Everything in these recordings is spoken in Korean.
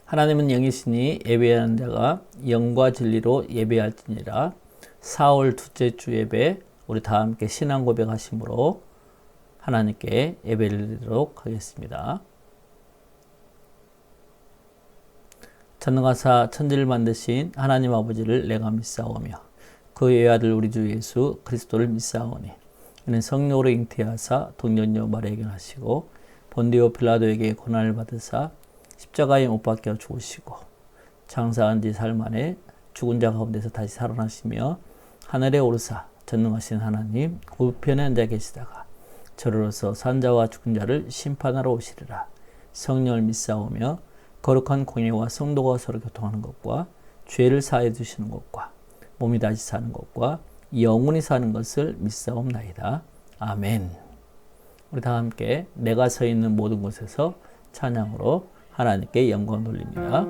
하나님은 영이시니 예배하는 자가 영과 진리로 예배할지니라. 4월 둘째 주 예배 우리 다 함께 신앙 고백하심으로 하나님께 예배를 드리도록 하겠습니다. 전능하사 천지를 만드신 하나님 아버지를 내가 믿사오며 그의 외아들 우리 주 예수 그리스도를 믿사오니 이는 성령으로 잉태하사 동년녀 마리아에게 나시고 본디오 빌라도에게 고난을 받으사 십자가에 못 박혀 죽으시고 장사한 지 사흘 만에 죽은 자 가운데서 다시 살아나시며 하늘에 오르사 전능하신 하나님 우편에 앉아 계시다가 저로서 산자와 죽은 자를 심판하러 오시리라. 성령을 믿사오며 거룩한 공예와 성도가 서로 교통하는 것과 죄를 사해 주시는 것과 몸이 다시 사는 것과 영원히 사는 것을 믿사옵나이다. 아멘. 우리 다 함께 내가 서 있는 모든 곳에서 찬양으로 하나님께 영광 돌립니다.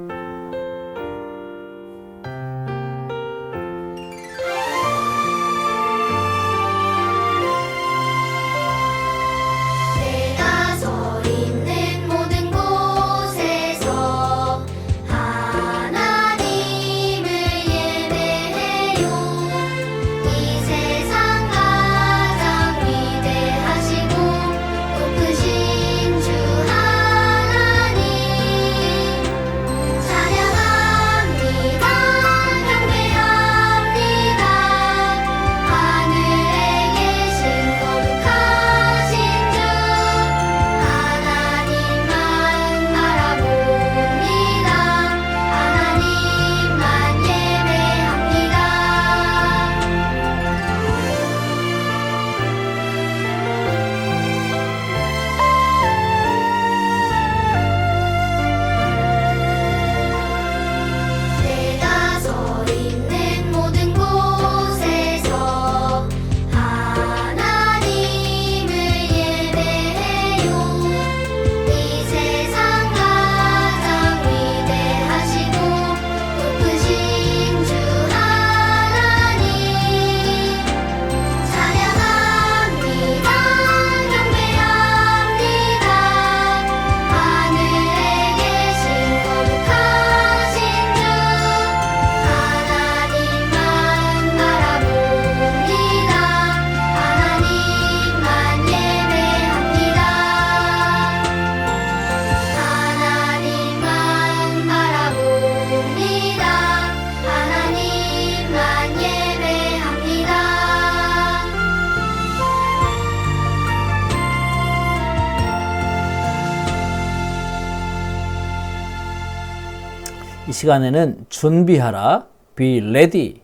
이 시간에는 준비하라, be ready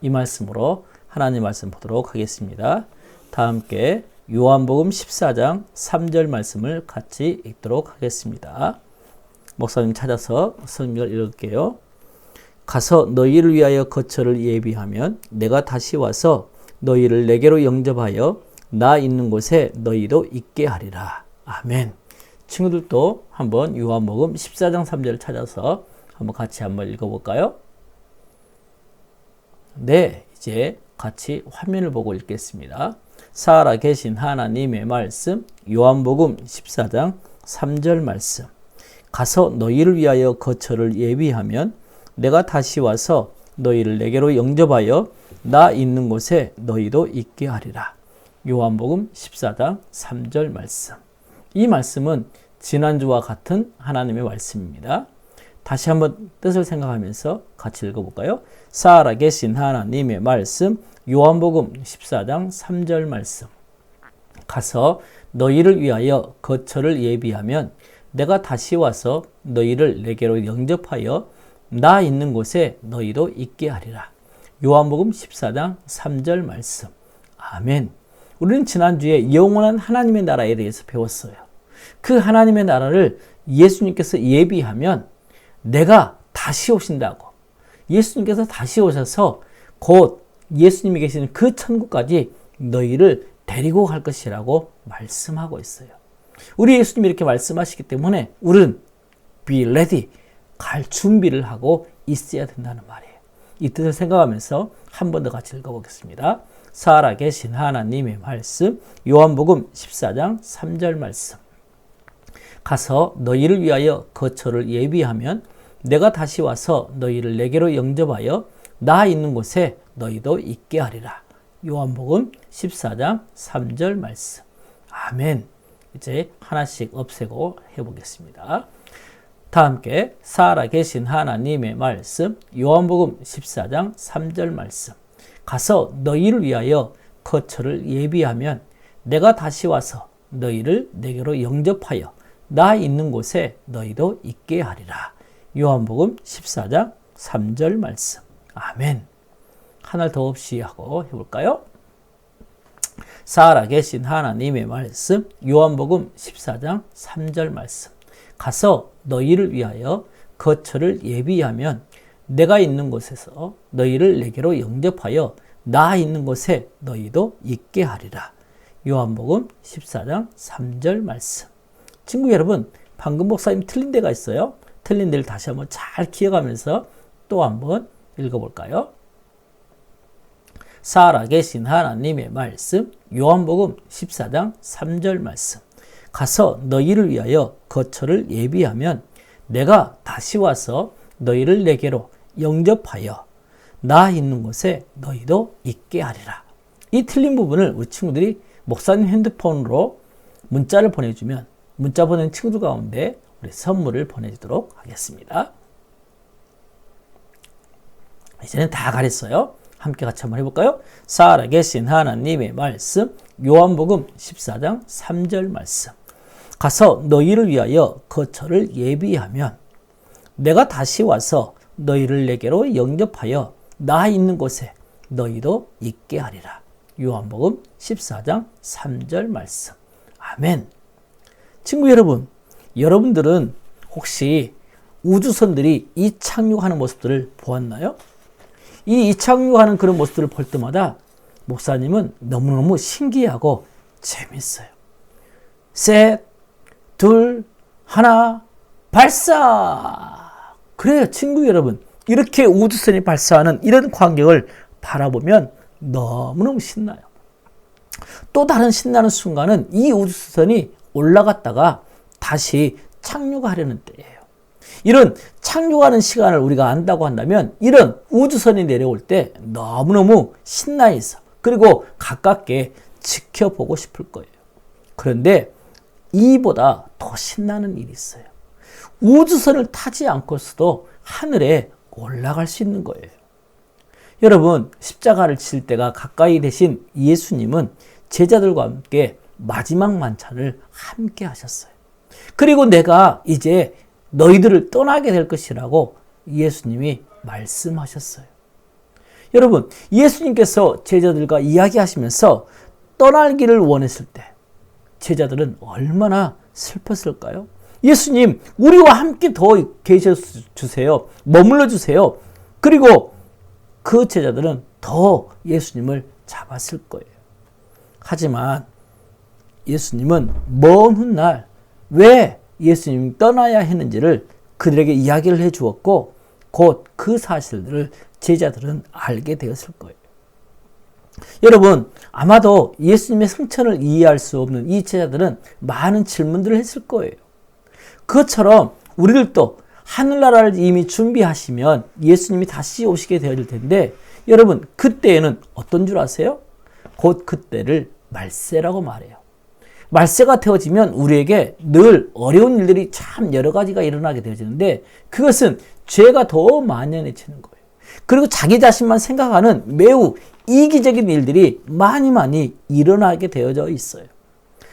이 말씀으로 하나님 말씀 보도록 하겠습니다. 다 함께 요한복음 14장 3절 말씀을 같이 읽도록 하겠습니다. 목사님 찾아서 성경을 읽을게요. 가서 너희를 위하여 거처를 예비하면 내가 다시 와서 너희를 내게로 영접하여 나 있는 곳에 너희도 있게 하리라. 아멘. 친구들도 한번 요한복음 14장 3절을 찾아서 같이 한번 읽어볼까요? 네, 이제 같이 화면을 보고 읽겠습니다. 살아계신 하나님의 말씀, 요한복음 14장 3절 말씀. 가서 너희를 위하여 거처를 예비하면 내가 다시 와서 너희를 내게로 영접하여 나 있는 곳에 너희도 있게 하리라. 요한복음 14장 3절 말씀. 이 말씀은 지난주와 같은 하나님의 말씀입니다. 다시 한번 뜻을 생각하면서 같이 읽어볼까요? 살아계신 하나님의 말씀, 요한복음 14장 3절 말씀. 가서 너희를 위하여 거처를 예비하면 내가 다시 와서 너희를 내게로 영접하여 나 있는 곳에 너희도 있게 하리라. 요한복음 14장 3절 말씀. 아멘. 우리는 지난주에 영원한 하나님의 나라에 대해서 배웠어요. 그 하나님의 나라를 예수님께서 예비하면 내가 다시 오신다고, 예수님께서 다시 오셔서 곧 예수님이 계시는 그 천국까지 너희를 데리고 갈 것이라고 말씀하고 있어요. 우리 예수님이 이렇게 말씀하시기 때문에 우리는 be ready, 갈 준비를 하고 있어야 된다는 말이에요. 이 뜻을 생각하면서 한 번 더 같이 읽어보겠습니다. 살아계신 하나님의 말씀, 요한복음 14장 3절 말씀. 가서 너희를 위하여 거처를 예비하면 내가 다시 와서 너희를 내게로 영접하여 나 있는 곳에 너희도 있게 하리라. 요한복음 14장 3절 말씀. 아멘. 이제 하나씩 없애고 해보겠습니다. 다 함께 살아계신 하나님의 말씀, 요한복음 14장 3절 말씀. 가서 너희를 위하여 거처를 예비하면 내가 다시 와서 너희를 내게로 영접하여 나 있는 곳에 너희도 있게 하리라. 요한복음 14장 3절 말씀. 아멘. 하나 더 없이 하고 해볼까요? 살아계신 하나님의 말씀, 요한복음 14장 3절 말씀. 가서 너희를 위하여 거처를 예비하면 내가 있는 곳에서 너희를 내게로 영접하여 나 있는 곳에 너희도 있게 하리라. 요한복음 14장 3절 말씀. 친구 여러분, 방금 목사님 틀린 데가 있어요. 틀린 데를 다시 한번 잘 기억하면서 또 한번 읽어볼까요? 살아계신 하나님의 말씀, 요한복음 14장 3절 말씀. 가서 너희를 위하여 거처를 예비하면 내가 다시 와서 너희를 내게로 영접하여 나 있는 곳에 너희도 있게 하리라. 이 틀린 부분을 우리 친구들이 목사님 핸드폰으로 문자를 보내주면 문자 보낸 친구들 가운데 우리 선물을 보내주도록 하겠습니다. 이제는 다 가렸어요. 함께 같이 한번 해볼까요? 살아계신 하나님의 말씀, 요한복음 14장 3절 말씀. 가서 너희를 위하여 거처를 예비하면 내가 다시 와서 너희를 내게로 영접하여 나 있는 곳에 너희도 있게 하리라. 요한복음 14장 3절 말씀. 아멘. 친구 여러분, 여러분들은 혹시 우주선들이 이착륙하는 모습들을 보았나요? 이 이착륙하는 그런 모습들을 볼 때마다 목사님은 너무너무 신기하고 재밌어요. 셋, 둘, 하나, 발사! 그래요, 친구 여러분. 이렇게 우주선이 발사하는 이런 광경을 바라보면 너무너무 신나요. 또 다른 신나는 순간은 이 우주선이 올라갔다가 다시 착륙하려는 때예요. 이런 착륙하는 시간을 우리가 안다고 한다면 이런 우주선이 내려올 때 너무너무 신나 있어. 그리고 가깝게 지켜보고 싶을 거예요. 그런데 이보다 더 신나는 일이 있어요. 우주선을 타지 않고서도 하늘에 올라갈 수 있는 거예요. 여러분, 십자가를 칠 때가 가까이 되신 예수님은 제자들과 함께 마지막 만찬을 함께 하셨어요. 그리고 내가 이제 너희들을 떠나게 될 것이라고 예수님이 말씀하셨어요. 여러분, 예수님께서 제자들과 이야기하시면서 떠나기를 원했을 때 제자들은 얼마나 슬펐을까요? 예수님, 우리와 함께 더 계셔 주세요. 머물러 주세요. 그리고 그 제자들은 더 예수님을 잡았을 거예요. 하지만 예수님은 먼 훗날 왜 예수님이 떠나야 했는지를 그들에게 이야기를 해 주었고 곧 그 사실들을 제자들은 알게 되었을 거예요. 여러분, 아마도 예수님의 승천을 이해할 수 없는 이 제자들은 많은 질문들을 했을 거예요. 그것처럼 우리들도 하늘나라를 이미 준비하시면 예수님이 다시 오시게 되어질 텐데 여러분, 그때에는 어떤 줄 아세요? 곧 그때를 말세라고 말해요. 말세가 되어지면 우리에게 늘 어려운 일들이 참 여러 가지가 일어나게 되어지는데 그것은 죄가 더 만연해지는 거예요. 그리고 자기 자신만 생각하는 매우 이기적인 일들이 많이 일어나게 되어져 있어요.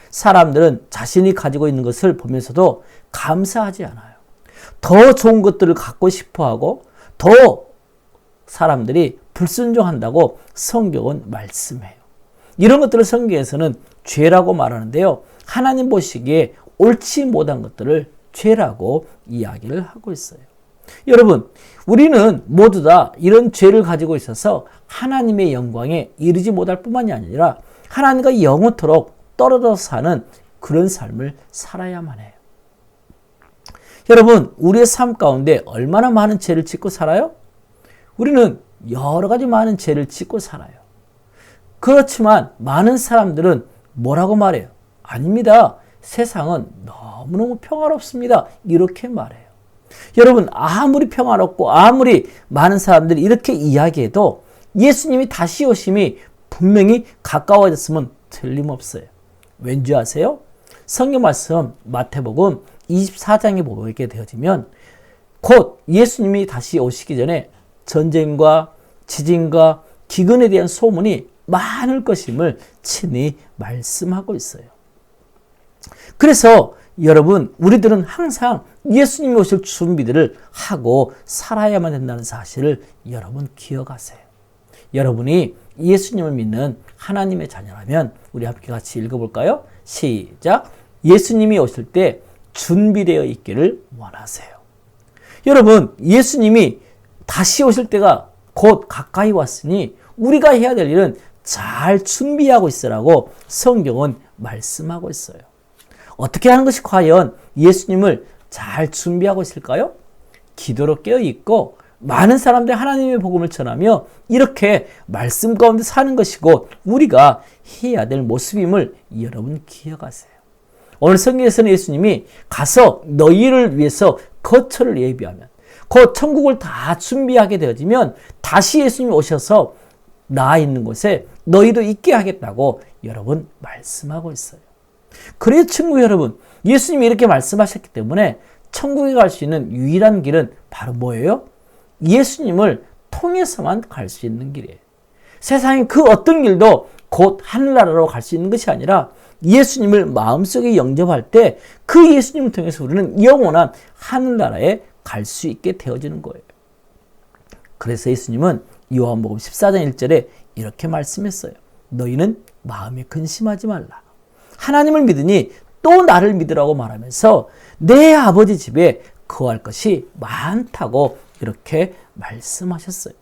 사람들은 자신이 가지고 있는 것을 보면서도 감사하지 않아요. 더 좋은 것들을 갖고 싶어 하고 더 사람들이 불순종한다고 성경은 말씀해요. 이런 것들을 성경에서는 죄라고 말하는데요. 하나님 보시기에 옳지 못한 것들을 죄라고 이야기를 하고 있어요. 여러분, 우리는 모두 다 이런 죄를 가지고 있어서 하나님의 영광에 이르지 못할 뿐만이 아니라 하나님과 영원토록 떨어져서 사는 그런 삶을 살아야만 해요. 여러분, 우리의 삶 가운데 얼마나 많은 죄를 짓고 살아요? 우리는 여러 가지 많은 죄를 짓고 살아요. 그렇지만 많은 사람들은 뭐라고 말해요? 아닙니다. 세상은 너무너무 평화롭습니다. 이렇게 말해요. 여러분, 아무리 평화롭고 아무리 많은 사람들이 이렇게 이야기해도 예수님이 다시 오심이 분명히 가까워졌으면 틀림없어요. 왠지 아세요? 성경 말씀 마태복음 24장에 보게 되어지면 곧 예수님이 다시 오시기 전에 전쟁과 지진과 기근에 대한 소문이 많을 것임을 친히 말씀하고 있어요. 그래서 여러분, 우리들은 항상 예수님이 오실 준비들을 하고 살아야만 된다는 사실을 여러분 기억하세요. 여러분이 예수님을 믿는 하나님의 자녀라면 우리 함께 같이 읽어볼까요? 시작! 예수님이 오실 때 준비되어 있기를 원하세요. 여러분, 예수님이 다시 오실 때가 곧 가까이 왔으니 우리가 해야 될 일은 잘 준비하고 있으라고 성경은 말씀하고 있어요. 어떻게 하는 것이 과연 예수님을 잘 준비하고 있을까요? 기도로 깨어있고 많은 사람들 하나님의 복음을 전하며 이렇게 말씀 가운데 사는 것이고 우리가 해야 될 모습임을 여러분 기억하세요. 오늘 성경에서는 예수님이 가서 너희를 위해서 거처를 예비하면 곧 천국을 다 준비하게 되어지면 다시 예수님이 오셔서 나 있는 곳에 너희도 있게 하겠다고 여러분 말씀하고 있어요. 그래요, 친구 여러분, 예수님이 이렇게 말씀하셨기 때문에 천국에 갈 수 있는 유일한 길은 바로 뭐예요? 예수님을 통해서만 갈 수 있는 길이에요. 세상의 그 어떤 길도 곧 하늘나라로 갈 수 있는 것이 아니라 예수님을 마음속에 영접할 때 그 예수님을 통해서 우리는 영원한 하늘나라에 갈 수 있게 되어지는 거예요. 그래서 예수님은 요한복음 14장 1절에 이렇게 말씀했어요. 너희는 마음에 근심하지 말라. 하나님을 믿으니 또 나를 믿으라고 말하면서 내 아버지 집에 거할 것이 많다고 이렇게 말씀하셨어요.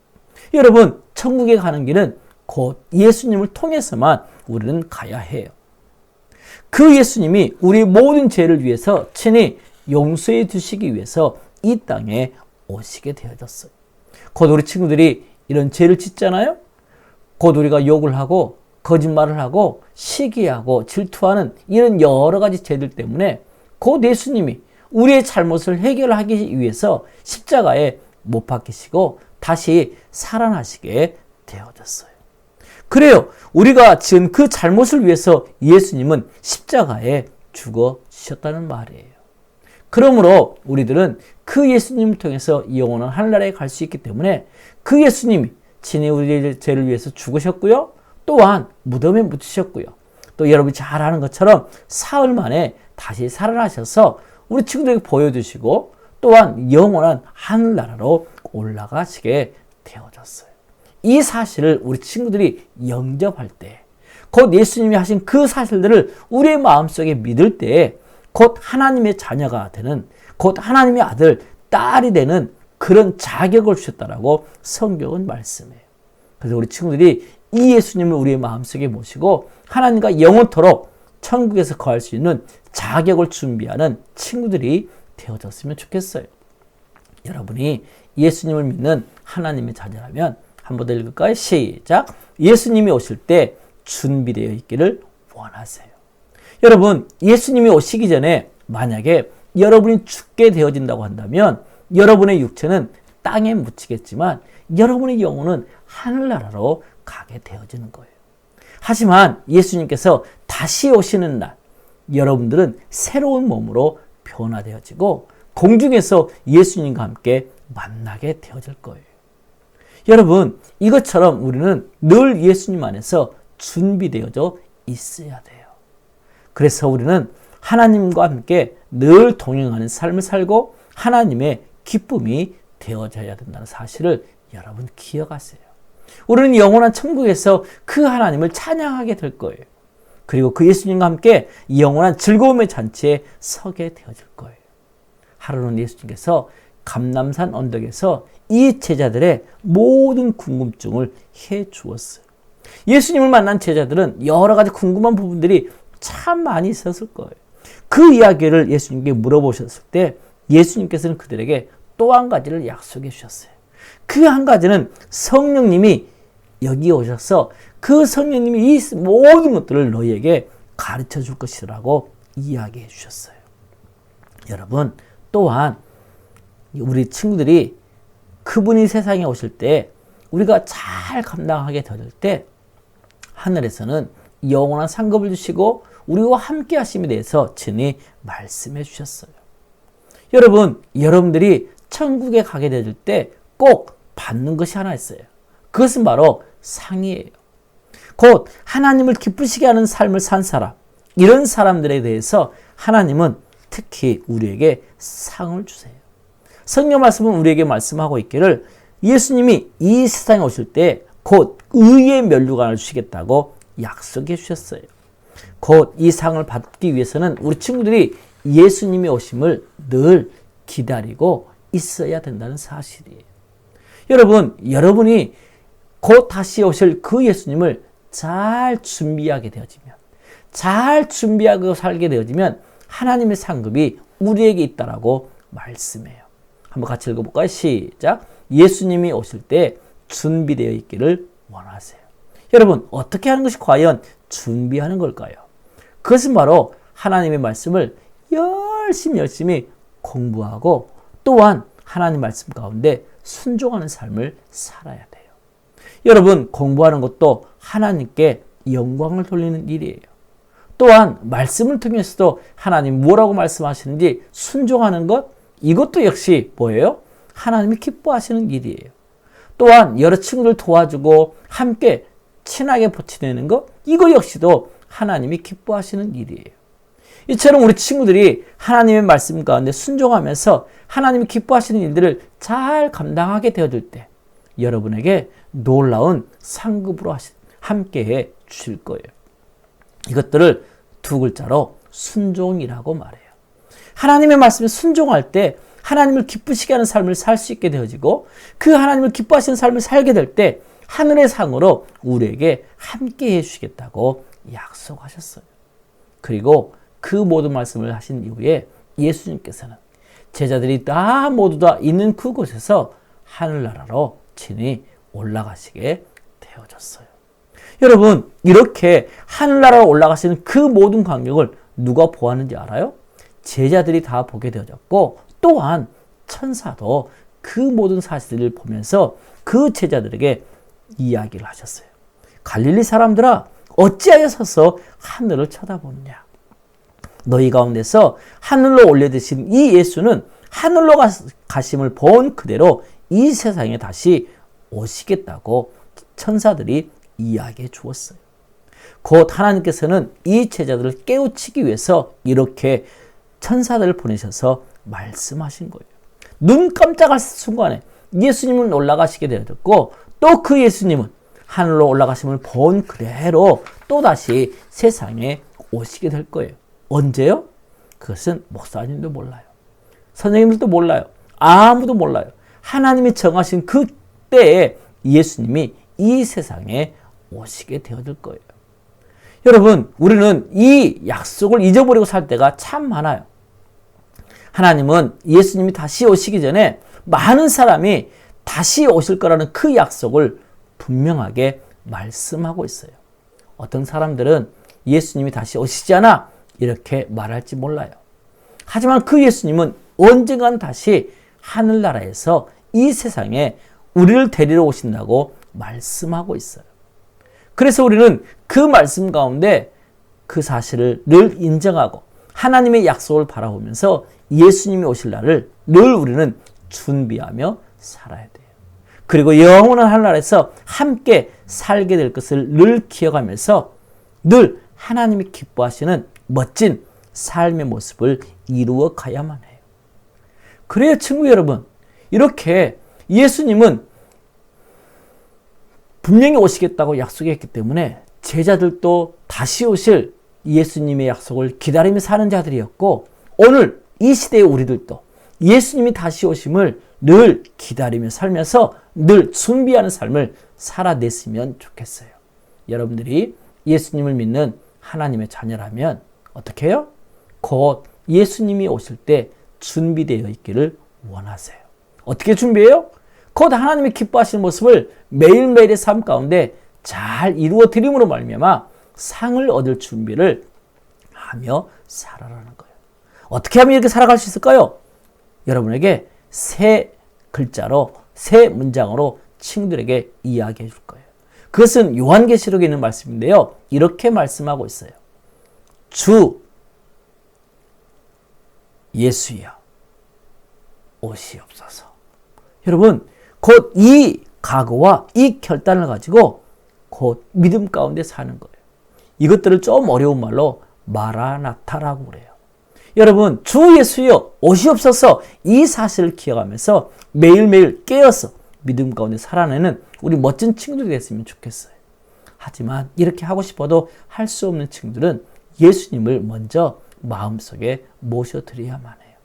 여러분, 천국에 가는 길은 곧 예수님을 통해서만 우리는 가야 해요. 그 예수님이 우리 모든 죄를 위해서 친히 용서해 주시기 위해서 이 땅에 오시게 되어졌어요. 곧 우리 친구들이 이런 죄를 짓잖아요. 곧 우리가 욕을 하고 거짓말을 하고 시기하고 질투하는 이런 여러 가지 죄들 때문에 곧 예수님이 우리의 잘못을 해결하기 위해서 십자가에 못 박히시고 다시 살아나시게 되어졌어요. 그래요. 우리가 지은 그 잘못을 위해서 예수님은 십자가에 죽어주셨다는 말이에요. 그러므로 우리들은 그 예수님을 통해서 영원한 하늘나라에 갈 수 있기 때문에 그 예수님이 친히 우리의 죄를 위해서 죽으셨고요. 또한 무덤에 묻히셨고요. 또 여러분이 잘 아는 것처럼 사흘 만에 다시 살아나셔서 우리 친구들에게 보여주시고 또한 영원한 하늘나라로 올라가시게 되어졌어요. 이 사실을 우리 친구들이 영접할 때, 곧 예수님이 하신 그 사실들을 우리의 마음속에 믿을 때 곧 하나님의 자녀가 되는, 곧 하나님의 아들, 딸이 되는 그런 자격을 주셨다라고 성경은 말씀해요. 그래서 우리 친구들이 이 예수님을 우리의 마음속에 모시고 하나님과 영원토록 천국에서 거할 수 있는 자격을 준비하는 친구들이 되어졌으면 좋겠어요. 여러분이 예수님을 믿는 하나님의 자녀라면 한 번 더 읽을까요? 시작! 예수님이 오실 때 준비되어 있기를 원하세요. 여러분, 예수님이 오시기 전에 만약에 여러분이 죽게 되어진다고 한다면 여러분의 육체는 땅에 묻히겠지만 여러분의 영혼은 하늘나라로 가게 되어지는 거예요. 하지만 예수님께서 다시 오시는 날 여러분들은 새로운 몸으로 변화되어지고 공중에서 예수님과 함께 만나게 되어질 거예요. 여러분, 이것처럼 우리는 늘 예수님 안에서 준비되어져 있어야 돼요. 그래서 우리는 하나님과 함께 늘 동행하는 삶을 살고 하나님의 기쁨이 되어져야 된다는 사실을 여러분 기억하세요. 우리는 영원한 천국에서 그 하나님을 찬양하게 될 거예요. 그리고 그 예수님과 함께 영원한 즐거움의 잔치에 서게 되어질 거예요. 하루는 예수님께서 감람산 언덕에서 이 제자들의 모든 궁금증을 해 주었어요. 예수님을 만난 제자들은 여러 가지 궁금한 부분들이 참 많이 있었을 거예요. 그 이야기를 예수님께 물어보셨을 때 예수님께서는 그들에게 또 한 가지를 약속해 주셨어요. 그 한 가지는 성령님이 여기 오셔서 그 성령님이 이 모든 것들을 너희에게 가르쳐 줄 것이라고 이야기해 주셨어요. 여러분, 또한 우리 친구들이 그분이 세상에 오실 때 우리가 잘 감당하게 될 때 하늘에서는 영원한 상급을 주시고 우리와 함께 하심에 대해서 친히 말씀해 주셨어요. 여러분, 여러분들이 천국에 가게 될 때 꼭 받는 것이 하나 있어요. 그것은 바로 상이에요. 곧 하나님을 기쁘시게 하는 삶을 산 사람, 이런 사람들에 대해서 하나님은 특히 우리에게 상을 주세요. 성경 말씀은 우리에게 말씀하고 있기를 예수님이 이 세상에 오실 때 곧 의의 면류관을 주시겠다고 약속해 주셨어요. 곧 이 상을 받기 위해서는 우리 친구들이 예수님이 오심을 늘 기다리고 있어야 된다는 사실이에요. 여러분, 여러분이 곧 다시 오실 그 예수님을 잘 준비하게 되어지면, 잘 준비하고 살게 되어지면 하나님의 상급이 우리에게 있다라고 말씀해요. 한번 같이 읽어볼까요? 시작. 예수님이 오실 때 준비되어 있기를 원하세요. 여러분, 어떻게 하는 것이 과연 준비하는 걸까요? 그것은 바로 하나님의 말씀을 열심히 공부하고 또한 하나님 말씀 가운데 순종하는 삶을 살아야 돼요. 여러분, 공부하는 것도 하나님께 영광을 돌리는 일이에요. 또한 말씀을 통해서도 하나님 뭐라고 말씀하시는지 순종하는 것, 이것도 역시 뭐예요? 하나님이 기뻐하시는 일이에요. 또한 여러 친구들 도와주고 함께 친하게 지내는 것, 이거 역시도 하나님이 기뻐하시는 일이에요. 이처럼 우리 친구들이 하나님의 말씀 가운데 순종하면서 하나님이 기뻐하시는 일들을 잘 감당하게 되어질 때 여러분에게 놀라운 상급으로 함께해 주실 거예요. 이것들을 두 글자로 순종이라고 말해요. 하나님의 말씀에 순종할 때 하나님을 기쁘시게 하는 삶을 살 수 있게 되어지고 그 하나님을 기뻐하시는 삶을 살게 될 때 하늘의 상으로 우리에게 함께 해주시겠다고 약속하셨어요. 그리고 그 모든 말씀을 하신 이후에 예수님께서는 제자들이 다 모두 다 있는 그곳에서 하늘나라로 친히 올라가시게 되어졌어요. 여러분, 이렇게 하늘나라로 올라가시는 그 모든 광경을 누가 보았는지 알아요? 제자들이 다 보게 되어졌고 또한 천사도 그 모든 사실을 보면서 그 제자들에게 이야기를 하셨어요. 갈릴리 사람들아, 어찌하여 서서 하늘을 쳐다보느냐? 너희 가운데서 하늘로 올려드신 이 예수는 하늘로 가심을 본 그대로 이 세상에 다시 오시겠다고 천사들이 이야기해 주었어요. 곧 하나님께서는 이 제자들을 깨우치기 위해서 이렇게 천사들을 보내셔서 말씀하신 거예요. 눈 깜짝할 순간에 예수님은 올라가시게 되었고 또 그 예수님은 하늘로 올라가심을 본 그대로 또다시 세상에 오시게 될 거예요. 언제요? 그것은 목사님도 몰라요. 선생님들도 몰라요. 아무도 몰라요. 하나님이 정하신 그 때에 예수님이 이 세상에 오시게 되어질 거예요. 여러분, 우리는 이 약속을 잊어버리고 살 때가 참 많아요. 하나님은 예수님이 다시 오시기 전에 많은 사람이 다시 오실 거라는 그 약속을 분명하게 말씀하고 있어요. 어떤 사람들은 예수님이 다시 오시지 않아 이렇게 말할지 몰라요. 하지만 그 예수님은 언젠간 다시 하늘나라에서 이 세상에 우리를 데리러 오신다고 말씀하고 있어요. 그래서 우리는 그 말씀 가운데 그 사실을 늘 인정하고 하나님의 약속을 바라보면서 예수님이 오실 날을 늘 우리는 준비하며 살아야 돼요. 그리고 영원한 하늘나라에서 함께 살게 될 것을 늘 기억하면서 늘 하나님이 기뻐하시는 멋진 삶의 모습을 이루어 가야만 해요. 그래요, 친구 여러분. 이렇게 예수님은 분명히 오시겠다고 약속했기 때문에 제자들도 다시 오실 예수님의 약속을 기다리며 사는 자들이었고 오늘 이 시대의 우리들도 예수님이 다시 오심을 늘 기다리며 살면서 늘 준비하는 삶을 살아냈으면 좋겠어요. 여러분들이 예수님을 믿는 하나님의 자녀라면 어떻게 해요? 곧 예수님이 오실 때 준비되어 있기를 원하세요. 어떻게 준비해요? 곧 하나님이 기뻐하시는 모습을 매일매일의 삶 가운데 잘 이루어 드림으로 말미암아 상을 얻을 준비를 하며 살아라는 거예요. 어떻게 하면 이렇게 살아갈 수 있을까요? 여러분에게 세 글자로, 세 문장으로 친구들에게 이야기해 줄 거예요. 그것은 요한계시록에 있는 말씀인데요. 이렇게 말씀하고 있어요. 주 예수여 오시옵소서. 여러분, 곧 이 각오와 이 결단을 가지고 곧 믿음 가운데 사는 거예요. 이것들을 좀 어려운 말로 마라나타라고 그래요. 여러분, 주 예수여 오시옵소서, 이 사실을 기억하면서 매일매일 깨어서 믿음 가운데 살아내는 우리 멋진 친구들이 됐으면 좋겠어요. 하지만 이렇게 하고 싶어도 할 수 없는 친구들은 예수님을 먼저 마음속에 모셔드려야만 해요.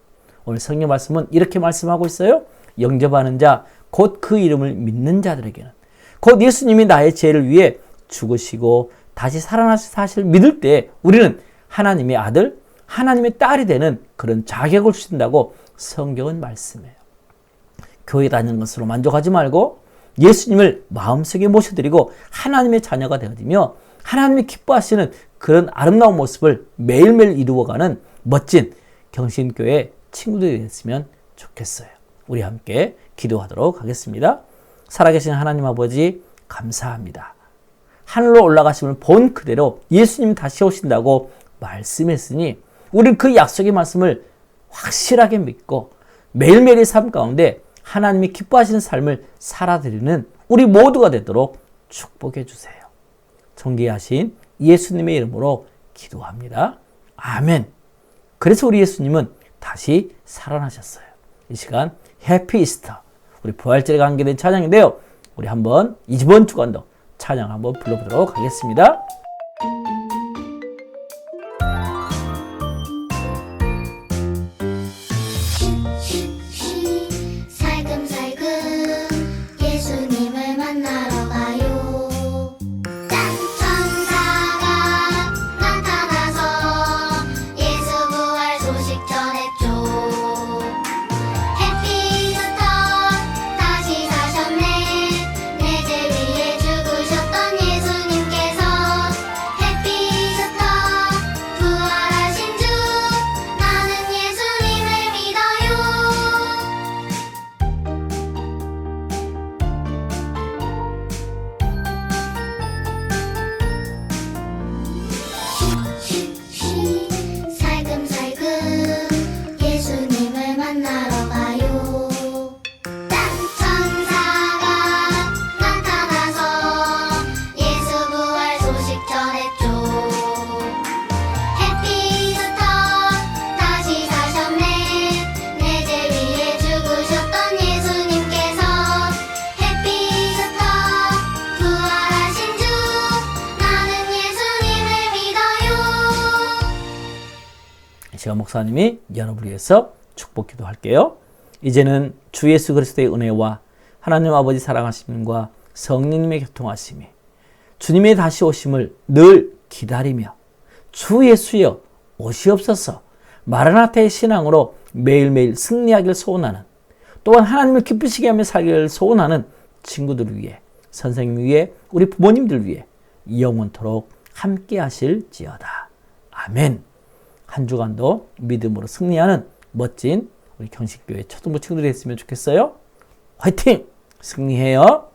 오늘 성경 말씀은 이렇게 말씀하고 있어요. 영접하는 자, 곧 그 이름을 믿는 자들에게는, 곧 예수님이 나의 죄를 위해 죽으시고 다시 살아나신 사실을 믿을 때 우리는 하나님의 아들, 하나님의 딸이 되는 그런 자격을 주신다고 성경은 말씀해요. 교회 다니는 것으로 만족하지 말고 예수님을 마음속에 모셔드리고 하나님의 자녀가 되어지며 하나님이 기뻐하시는 그런 아름다운 모습을 매일매일 이루어가는 멋진 경신교회 친구들이 됐으면 좋겠어요. 우리 함께 기도하도록 하겠습니다. 살아계신 하나님 아버지, 감사합니다. 하늘로 올라가심을 본 그대로 예수님이 다시 오신다고 말씀했으니 우리는 그 약속의 말씀을 확실하게 믿고 매일매일의 삶 가운데 하나님이 기뻐하시는 삶을 살아드리는 우리 모두가 되도록 축복해 주세요. 존귀하신 예수님의 이름으로 기도합니다. 아멘. 그래서 우리 예수님은 다시 살아나셨어요. 이 시간 해피 이스터, 우리 부활절에 관계된 찬양인데요. 우리 한번 이번 주간도 찬양 한번 불러보도록 하겠습니다. 제가 목사님이 여러분을 위해서 축복 기도할게요. 이제는 주 예수 그리스도의 은혜와 하나님 아버지 사랑하심과 성령님의 교통하심이 주님의 다시 오심을 늘 기다리며 주 예수여 오시옵소서 마라나타의 신앙으로 매일매일 승리하기를 소원하는, 또한 하나님을 기쁘시게 하며 살기를 소원하는 친구들을 위해, 선생님 위해, 우리 부모님들 위해 영원토록 함께 하실지어다. 아멘. 한 주간도 믿음으로 승리하는 멋진 우리 경식교회 초등부 친구들이 됐으면 좋겠어요. 화이팅! 승리해요.